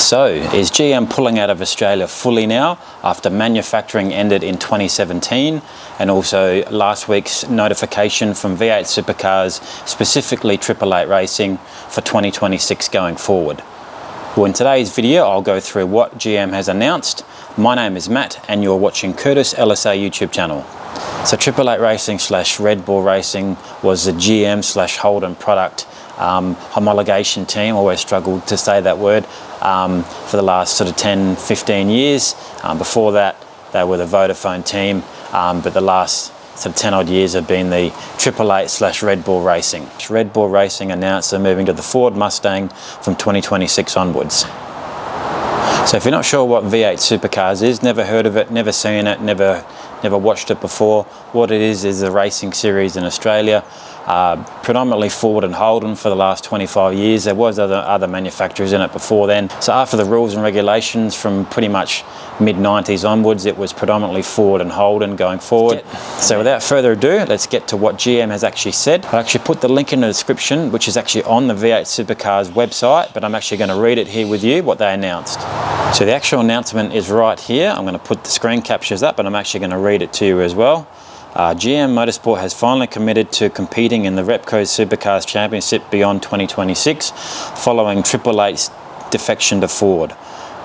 So, is GM pulling out of Australia fully now after manufacturing ended in 2017, and also last week's notification from V8 Supercars, specifically 888 Racing, for 2026 going forward? Well, in today's video I'll go through what GM has announced. My name is Matt and you're watching Curtis LSA YouTube channel. So 888 Racing / Red Bull Racing was the GM / Holden product homologation team. Always struggled to say that word for the last sort of 10-15 years. Before that they were the Vodafone team, but the last sort of 10 odd years have been the 888 / Red Bull Racing. Red Bull Racing announced they're moving to the Ford Mustang from 2026 onwards. So if you're not sure what V8 Supercars is, never heard of it, never seen it, never watched it before, what it is a racing series in Australia. Predominantly Ford and Holden for the last 25 years. There was other manufacturers in it before then. So after the rules and regulations from pretty much mid-90s onwards, it was predominantly Ford and Holden going forward. So without further ado, let's get to what GM has actually said. I actually put the link in the description, which is actually on the V8 Supercars website, but I'm actually going to read it here with you, what they announced. So the actual announcement is right here. I'm going to put the screen captures up, and I'm actually going to read it to you as well. GM Motorsport has finally committed to competing in the Repco Supercars Championship beyond 2026, following 888's defection to Ford.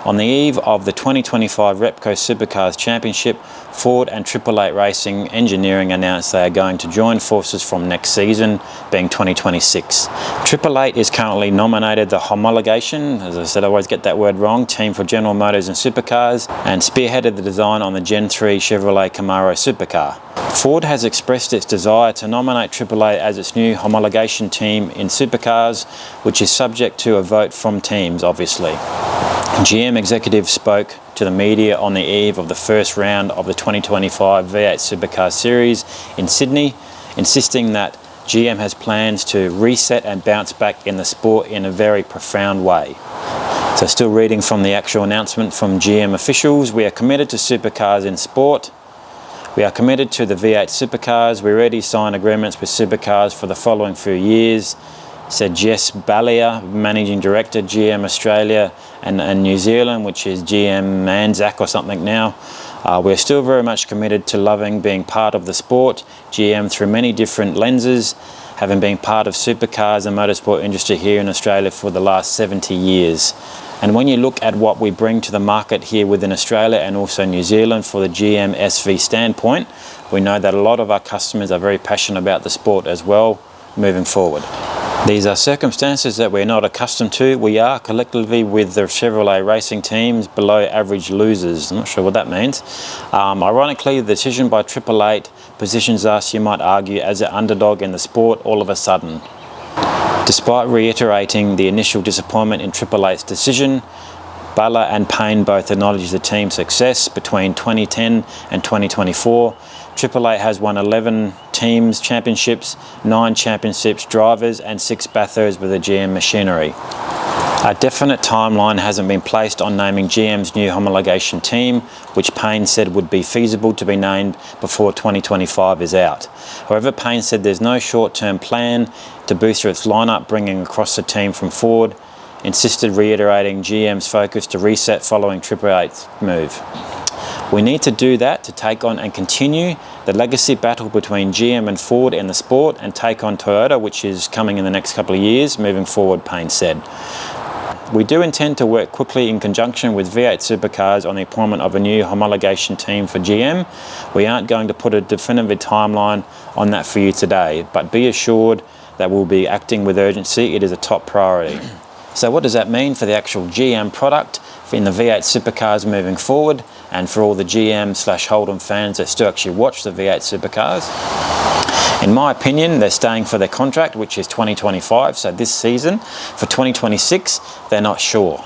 On the eve of the 2025 Repco Supercars Championship, Ford and 888 Racing Engineering announced they are going to join forces from next season, being 2026. 888 is currently nominated the homologation, as I said I always get that word wrong, team for General Motors and Supercars, and spearheaded the design on the Gen 3 Chevrolet Camaro supercar. Ford has expressed its desire to nominate 888 as its new homologation team in supercars, which is subject to a vote from teams, obviously. GM executives spoke to the media on the eve of the first round of the 2025 V8 Supercar Series in Sydney, insisting that GM has plans to reset and bounce back in the sport in a very profound way. So still reading from the actual announcement from GM officials, we are committed to supercars in sport. We are committed to the V8 Supercars. We already signed agreements with supercars for the following few years, said Jess Ballier, Managing Director, GM Australia and New Zealand, which is GM Anzac or something now. We're still very much committed to loving being part of the sport, GM through many different lenses, having been part of supercars and motorsport industry here in Australia for the last 70 years. And when you look at what we bring to the market here within Australia and also New Zealand for the GM SV standpoint, we know that a lot of our customers are very passionate about the sport as well moving forward. These are circumstances that we're not accustomed to. We are collectively with the Chevrolet racing teams below average losers. I'm not sure what that means. Ironically, the decision by 888 positions us, you might argue, as an underdog in the sport all of a sudden. Despite reiterating the initial disappointment in 888's decision, Butler and Payne both acknowledged the team's success between 2010 and 2024. 888 has won 11 teams championships, 9 championships drivers and 6 bathos with the GM machinery. A definite timeline hasn't been placed on naming GM's new homologation team, which Payne said would be feasible to be named before 2025 is out. However, Payne said there's no short-term plan to boost its lineup, bringing across the team from Ford, insisted reiterating GM's focus to reset following 888's move. We need to do that to take on and continue the legacy battle between GM and Ford in the sport and take on Toyota, which is coming in the next couple of years moving forward, Payne said. We do intend to work quickly in conjunction with V8 Supercars on the appointment of a new homologation team for GM. We aren't going to put a definitive timeline on that for you today, but be assured that we'll be acting with urgency. It is a top priority. So what does that mean for the actual GM product in the V8 Supercars moving forward, and for all the GM / Holden fans that still actually watch the V8 Supercars? In my opinion, they're staying for their contract, which is 2025, so this season. For 2026, they're not sure.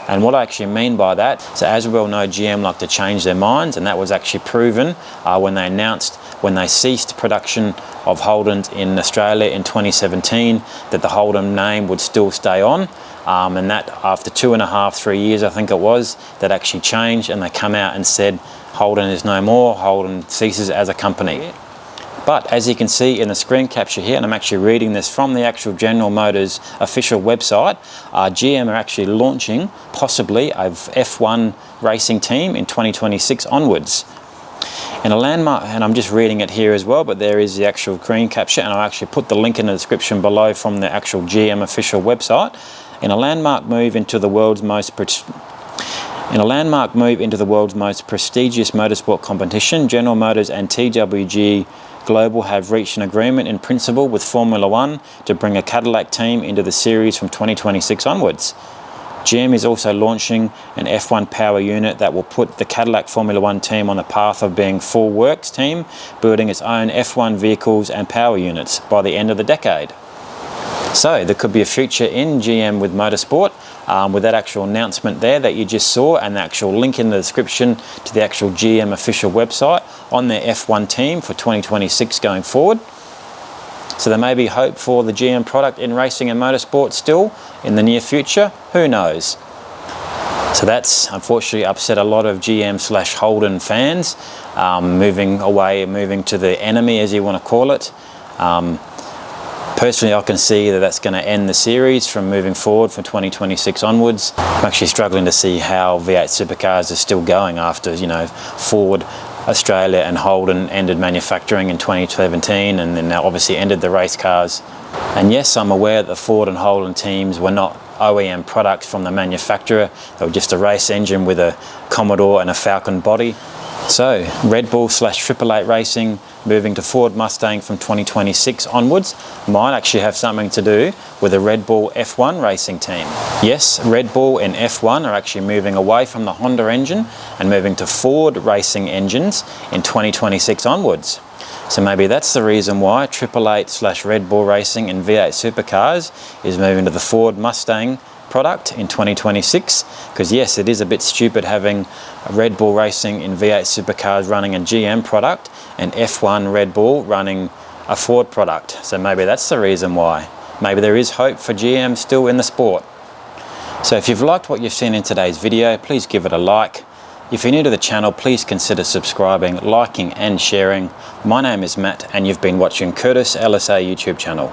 And what I actually mean by that, so as we all know, GM like to change their minds, and that was actually proven when they announced, when they ceased production of Holdens in Australia in 2017, that the Holden name would still stay on. And that after 2.5, 3 years, I think it was, that actually changed, and they come out and said Holden is no more, Holden ceases as a company. But as you can see in the screen capture here, and I'm actually reading this from the actual General Motors official website, GM are actually launching possibly a F1 racing team in 2026 onwards. In a landmark, and I'm just reading it here as well, but there is the actual screen capture, and I'll actually put the link in the description below from the actual GM official website. In a landmark move into the world's most prestigious motorsport competition, General Motors and TWG Global have reached an agreement in principle with Formula One to bring a Cadillac team into the series from 2026 onwards. GM is also launching an F1 power unit that will put the Cadillac Formula One team on the path of being full works team, building its own F1 vehicles and power units by the end of the decade. So there could be a future in GM with motorsport, with that actual announcement there that you just saw, and the actual link in the description to the actual GM official website on their F1 team for 2026 going forward. So there may be hope for the GM product in racing and motorsport still in the near future. Who knows? So that's unfortunately upset a lot of GM/Holden fans, moving to the enemy, as you want to call it. Personally, I can see that that's going to end the series from moving forward from 2026 onwards. I'm actually struggling to see how V8 Supercars are still going after, Ford, Australia and Holden ended manufacturing in 2017, and then now obviously ended the race cars. And yes, I'm aware that the Ford and Holden teams were not OEM products from the manufacturer. They were just a race engine with a Commodore and a Falcon body. So Red Bull/888 Racing moving to Ford Mustang from 2026 onwards might actually have something to do with a Red Bull F1 racing team. Yes, Red Bull and F1 are actually moving away from the Honda engine and moving to Ford racing engines in 2026 onwards. So maybe that's the reason why 888/Red Bull Racing and V8 Supercars is moving to the Ford Mustang product in 2026, because yes, it is a bit stupid having a Red Bull Racing in V8 Supercars running a GM product and F1 Red Bull running a Ford product. So maybe that's the reason why. Maybe there is hope for GM still in the sport. So if you've liked what you've seen in today's video, please give it a like. If you're new to the channel, please consider subscribing, liking and sharing. My name is Matt and you've been watching Curtis LSA YouTube channel.